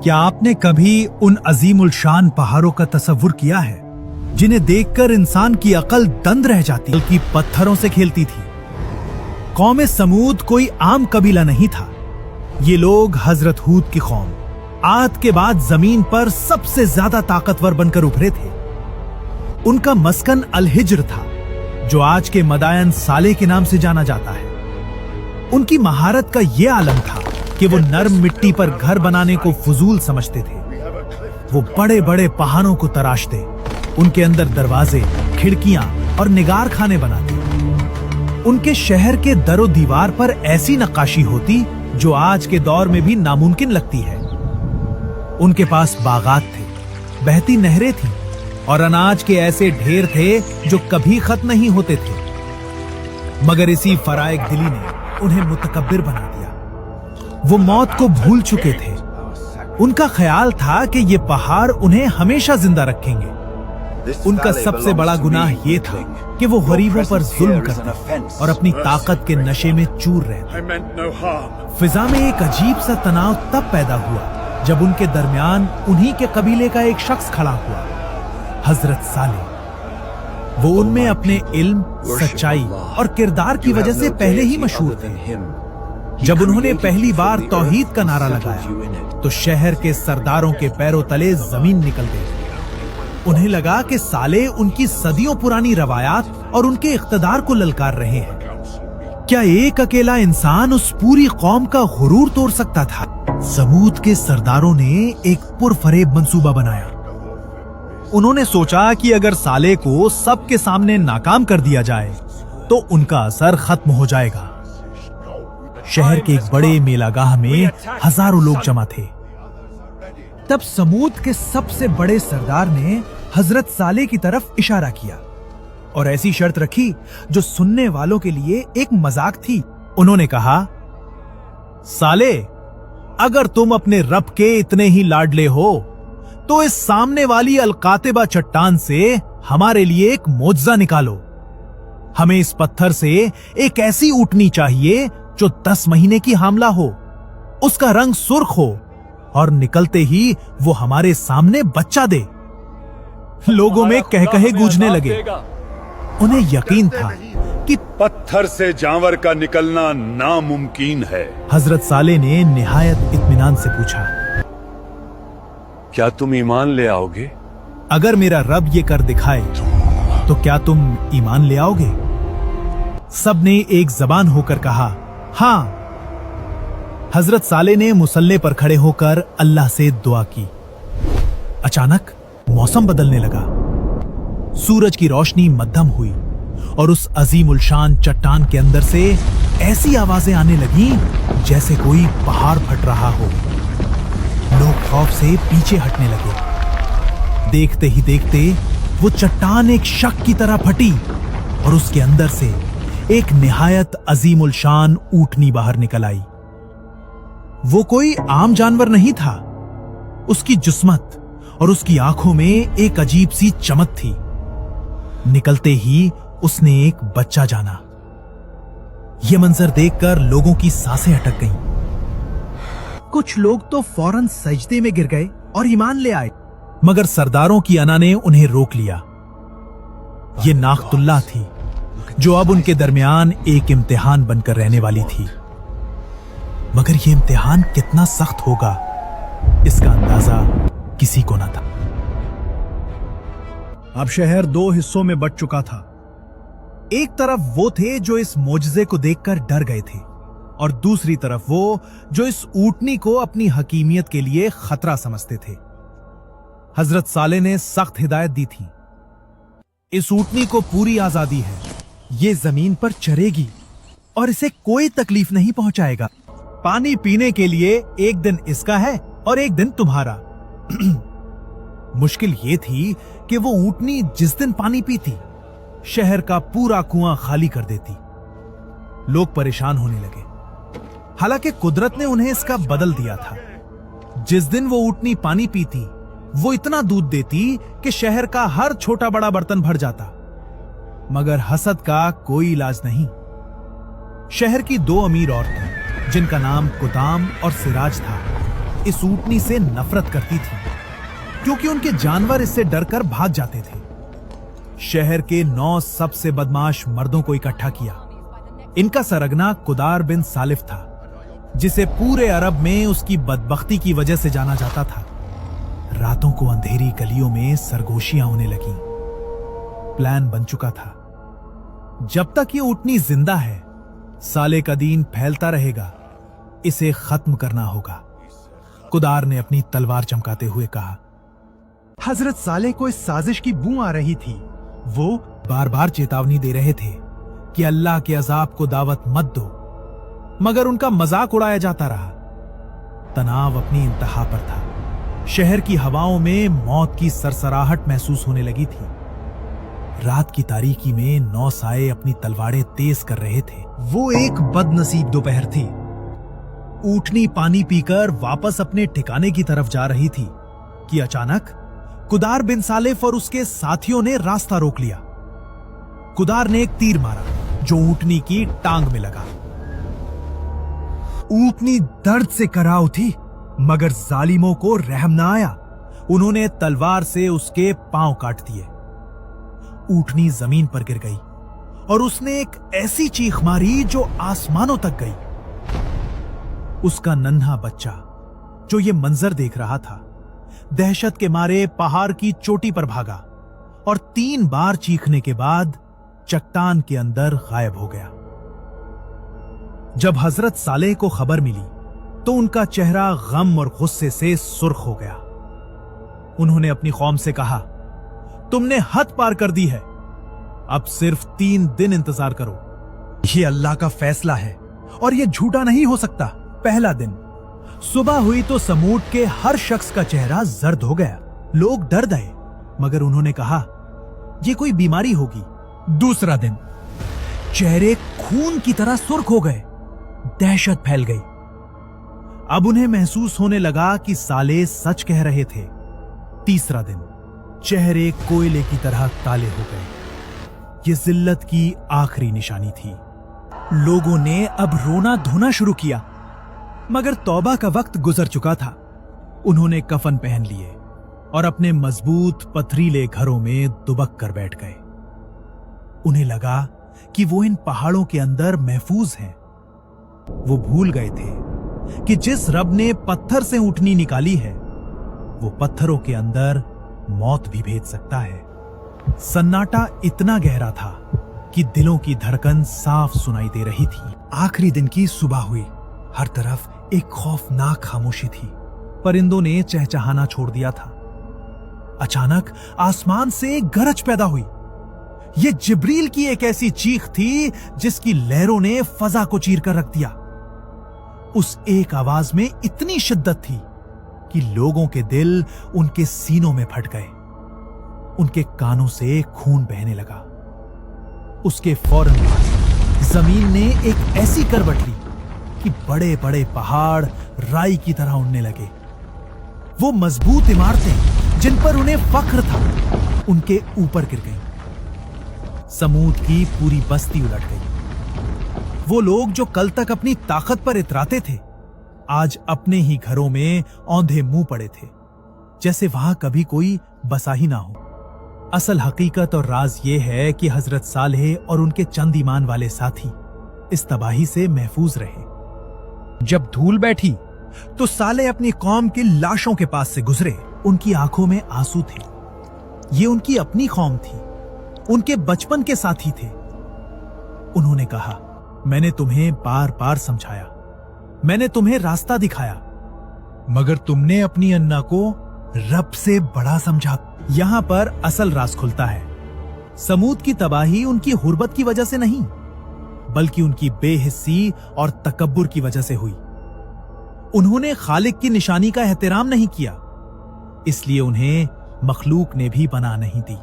क्या आपने कभी उन अजीम उल शान पहाड़ों का तसव्वुर किया है जिन्हें देखकर इंसान की अकल दंग रह जाती, बल्कि पत्थरों से खेलती थी? कौम समूद कोई आम कबीला नहीं था। ये लोग हजरत हूद की कौम, आद के बाद जमीन पर सबसे ज्यादा ताकतवर बनकर उभरे थे। उनका मस्कन अल हिज्र था, जो आज के मदायन साले के नाम से जाना जाता है। उनकी महारत का यह आलम था कि वो नरम मिट्टी पर घर बनाने को फजूल समझते थे। वो बड़े बड़े पहाड़ों को तराशते, उनके अंदर दरवाजे, खिड़कियां और निगार खाने बनाते। उनके शहर के दरो दीवार पर ऐसी नक्काशी होती जो आज के दौर में भी नामुमकिन लगती है। उनके पास बागात थे, बहती नहरें थीं और अनाज के ऐसे ढेर थे जो कभी खत्म नहीं होते थे। मगर इसी फराइक दिली ने उन्हें मुतकब्बिर बना दिया। वो मौत को भूल चुके थे। उनका ख्याल था कि ये पहाड़ उन्हें हमेशा जिंदा रखेंगे। उनका सबसे बड़ा गुनाह ये था कि वो गरीबों पर जुल्म करते और अपनी ताकत के नशे में चूर रहते। फिजा में एक अजीब सा तनाव तब पैदा हुआ जब उनके दरमियान उन्हीं के कबीले का एक शख्स खड़ा हुआ, हजरत साले। वो उनमें अपने इल्म, सच्चाई और किरदार की वजह से पहले ही मशहूर थे। जब उन्होंने पहली बार तौहीद का नारा लगाया तो शहर के सरदारों के पैरों तले जमीन निकल गई। उन्हें लगा कि साले उनकी सदियों पुरानी रवायात और उनके इख्तदार को ललकार रहे हैं। क्या एक अकेला इंसान उस पूरी कौम का गुरूर तोड़ सकता था? समूद के सरदारों ने एक पुरफरेब मंसूबा बनाया। उन्होंने सोचा कि अगर साले को सबके सामने नाकाम कर दिया जाए तो उनका असर खत्म हो जाएगा। शहर के एक बड़े मेलागाह में हजारों लोग जमा थे। तब समूद के सबसे बड़े सरदार ने हजरत साले की तरफ इशारा किया और ऐसी शर्त रखी जो सुनने वालों के लिए एक मजाक थी। उन्होंने कहा, साले, अगर तुम अपने रब के इतने ही लाडले हो तो इस सामने वाली अलकातिबा चट्टान से हमारे लिए एक मोजज़ा निकालो। हमें इस पत्थर से एक ऐसी ऊँटनी चाहिए जो 10 महीने की हामला हो, उसका रंग सुर्ख हो और निकलते ही वो हमारे सामने बच्चा दे। लोगों में कहकहे गूंजने लगे। उन्हें यकीन था कि पत्थर से जानवर का निकलना नामुमकिन है। हजरत साले ने निहायत इत्मीनान से पूछा, क्या तुम ईमान ले आओगे? अगर मेरा रब ये कर दिखाए तो क्या तुम ईमान ले आओगे? सब ने एक जबान होकर कहा, हाँ। हजरत साले ने मुसल्ले पर खड़े होकर अल्लाह से दुआ की। अचानक मौसम बदलने लगा। सूरज की रोशनी मध्यम हुई और उस अजीम उल शान चट्टान के अंदर से ऐसी आवाजें आने लगी जैसे कोई पहाड़ फट रहा हो। लोग खौफ से पीछे हटने लगे। देखते ही देखते वो चट्टान एक शक की तरह फटी और उसके अंदर से एक निहायत अजीम उल शान ऊँटनी बाहर निकल आई। वो कोई आम जानवर नहीं था। उसकी जिस्मत और उसकी आंखों में एक अजीब सी चमक थी। निकलते ही उसने एक बच्चा जाना। यह मंजर देखकर लोगों की सांसें अटक गईं। कुछ लोग तो फौरन सजदे में गिर गए और ईमान ले आए, मगर सरदारों की अना ने उन्हें रोक लिया। यह नाख्तुल्लाह थी जो अब उनके दरमियान एक इम्तिहान बनकर रहने वाली थी। मगर यह इम्तिहान कितना सख्त होगा, इसका अंदाजा किसी को न था। अब शहर 2 हिस्सों में बंट चुका था। एक तरफ वो थे जो इस मोजज़े को देखकर डर गए थे और दूसरी तरफ वो जो इस ऊँटनी को अपनी हकीमियत के लिए खतरा समझते थे। हजरत साले ने सख्त हिदायत दी थी, इस ऊँटनी को पूरी आजादी है। ये जमीन पर चरेगी और इसे कोई तकलीफ नहीं पहुंचाएगा। पानी पीने के लिए एक दिन इसका है और एक दिन तुम्हारा। मुश्किल ये थी कि वो ऊँटनी जिस दिन पानी पीती, शहर का पूरा कुआं खाली कर देती। लोग परेशान होने लगे। हालांकि कुदरत ने उन्हें इसका बदल दिया था। जिस दिन वो ऊँटनी पानी पीती, वो इतना दूध देती कि शहर का हर छोटा बड़ा बर्तन भर जाता। मगर हसद का कोई इलाज नहीं। शहर की 2 अमीर औरतें, जिनका नाम कुताम और सिराज था, इस ऊंटनी से नफरत करती थी, क्योंकि उनके जानवर इससे डरकर भाग जाते थे। शहर के 9 सबसे बदमाश मर्दों को इकट्ठा किया। इनका सरगना कुदार बिन सालिफ था, जिसे पूरे अरब में उसकी बदबख्ती की वजह से जाना जाता था। रातों को अंधेरी गलियों में सरगोशियां होने लगीं। प्लान बन चुका था। जब तक ये ऊंटनी जिंदा है, साले का दीन फैलता रहेगा। इसे खत्म करना होगा। कुदार ने अपनी तलवार चमकाते हुए कहा। हजरत साले को इस साजिश की बू आ रही थी। वो बार बार चेतावनी दे रहे थे कि अल्लाह के अजाब को दावत मत दो, मगर उनका मजाक उड़ाया जाता रहा। तनाव अपनी इंतहा पर था। शहर की हवाओं में मौत की सरसराहट महसूस होने लगी थी। रात की तारीकी में 9 साए अपनी तलवारें तेज कर रहे थे। वो एक बदनसीब दोपहर थी। ऊंटनी पानी पीकर वापस अपने ठिकाने की तरफ जा रही थी कि अचानक कुदार बिन सालिफ और उसके साथियों ने रास्ता रोक लिया। कुदार ने एक तीर मारा जो ऊंटनी की टांग में लगा। ऊंटनी दर्द से करा उठी, मगर जालिमों को रहम न आया। उन्होंने तलवार से उसके पांव काट दिए। ऊंटनी जमीन पर गिर गई और उसने एक ऐसी चीख मारी जो आसमानों तक गई। उसका नन्हा बच्चा, जो ये मंजर देख रहा था, दहशत के मारे पहाड़ की चोटी पर भागा और 3 बार चीखने के बाद चट्टान के अंदर गायब हो गया। जब हजरत सालेह को खबर मिली तो उनका चेहरा गम और गुस्से से सुर्ख हो गया। उन्होंने अपनी कौम से कहा, तुमने हद पार कर दी है। अब सिर्फ 3 दिन इंतजार करो। यह अल्लाह का फैसला है और यह झूठा नहीं हो सकता। पहला दिन सुबह हुई तो समूद के हर शख्स का चेहरा जर्द हो गया। लोग डर गए, मगर उन्होंने कहा, यह कोई बीमारी होगी। दूसरा दिन चेहरे खून की तरह सुर्ख हो गए। दहशत फैल गई। अब उन्हें महसूस होने लगा कि साले सच कह रहे थे। तीसरा दिन चेहरे कोयले की तरह काले हो गए। यह जिल्लत की आखिरी निशानी थी। लोगों ने अब रोना धोना शुरू किया, मगर तौबा का वक्त गुजर चुका था। उन्होंने कफन पहन लिए और अपने मजबूत पथरीले घरों में दुबक कर बैठ गए। उन्हें लगा कि वो इन पहाड़ों के अंदर महफूज हैं। वो भूल गए थे कि जिस रब ने पत्थर से ऊंटनी निकाली है, वो पत्थरों के अंदर मौत भी भेज सकता है। सन्नाटा इतना गहरा था कि दिलों की धड़कन साफ सुनाई दे रही थी। आखिरी दिन की सुबह हुई। हर तरफ एक खौफनाक खामोशी थी। परिंदों ने चहचहाना छोड़ दिया था। अचानक आसमान से एक गरज पैदा हुई। यह जिब्रील की एक ऐसी चीख थी जिसकी लहरों ने फजा को चीर कर रख दिया। उस एक आवाज में इतनी शिद्दत थी कि लोगों के दिल उनके सीनों में फट गए। उनके कानों से खून बहने लगा। उसके फौरन बाद जमीन ने एक ऐसी करवट ली कि बड़े बड़े पहाड़ राई की तरह उड़ने लगे। वो मजबूत इमारतें जिन पर उन्हें फख्र था, उनके ऊपर गिर गईं। समूद की पूरी बस्ती उलट गई। वो लोग जो कल तक अपनी ताकत पर इतराते थे, आज अपने ही घरों में औंधे मुंह पड़े थे, जैसे वहां कभी कोई बसा ही ना हो। असल हकीकत और राज ये है कि हजरत सालेह और उनके चंद ईमान वाले साथी इस तबाही से महफूज रहे। जब धूल बैठी तो सालेह अपनी कौम की लाशों के पास से गुजरे। उनकी आंखों में आंसू थे। ये उनकी अपनी कौम थी, उनके बचपन के साथी थे। उन्होंने कहा, मैंने तुम्हें बार बार समझाया, मैंने तुम्हें रास्ता दिखाया, मगर तुमने अपनी अन्ना को रब से बड़ा समझा। यहां पर असल राज खुलता है। समूद की तबाही उनकी हुर्बत की वजह से नहीं, बल्कि उनकी बेहिस्सी और तकब्बुर की वजह से हुई। उन्होंने खालिक की निशानी का एहतराम नहीं किया, इसलिए उन्हें मखलूक ने भी बना नहीं दी।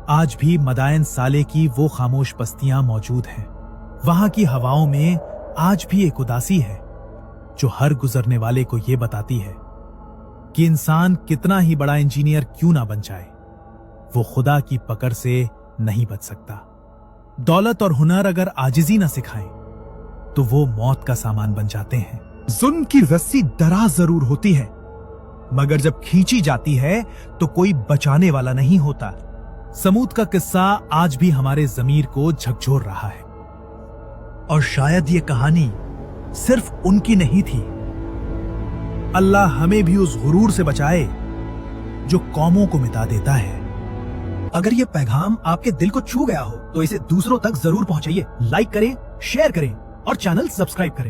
आज भी मदायन साले की वो खामोश बस्तियां मौजूद हैं। वहां की हवाओं में आज भी एक उदासी है जो हर गुजरने वाले को यह बताती है कि इंसान कितना ही बड़ा इंजीनियर क्यों ना बन जाए, वो खुदा की पकड़ से नहीं बच सकता। दौलत और हुनर अगर आजिजी ना सिखाएं तो वो मौत का सामान बन जाते हैं। जुल्म की रस्सी दराज जरूर होती है, मगर जब खींची जाती है तो कोई बचाने वाला नहीं होता। समूद का किस्सा आज भी हमारे ज़मीर को झकझोर रहा है, और शायद ये कहानी सिर्फ उनकी नहीं थी। अल्लाह हमें भी उस गुरूर से बचाए जो कौमों को मिटा देता है। अगर ये पैगाम आपके दिल को छू गया हो तो इसे दूसरों तक जरूर पहुंचाइए। लाइक करें, शेयर करें और चैनल सब्सक्राइब करें।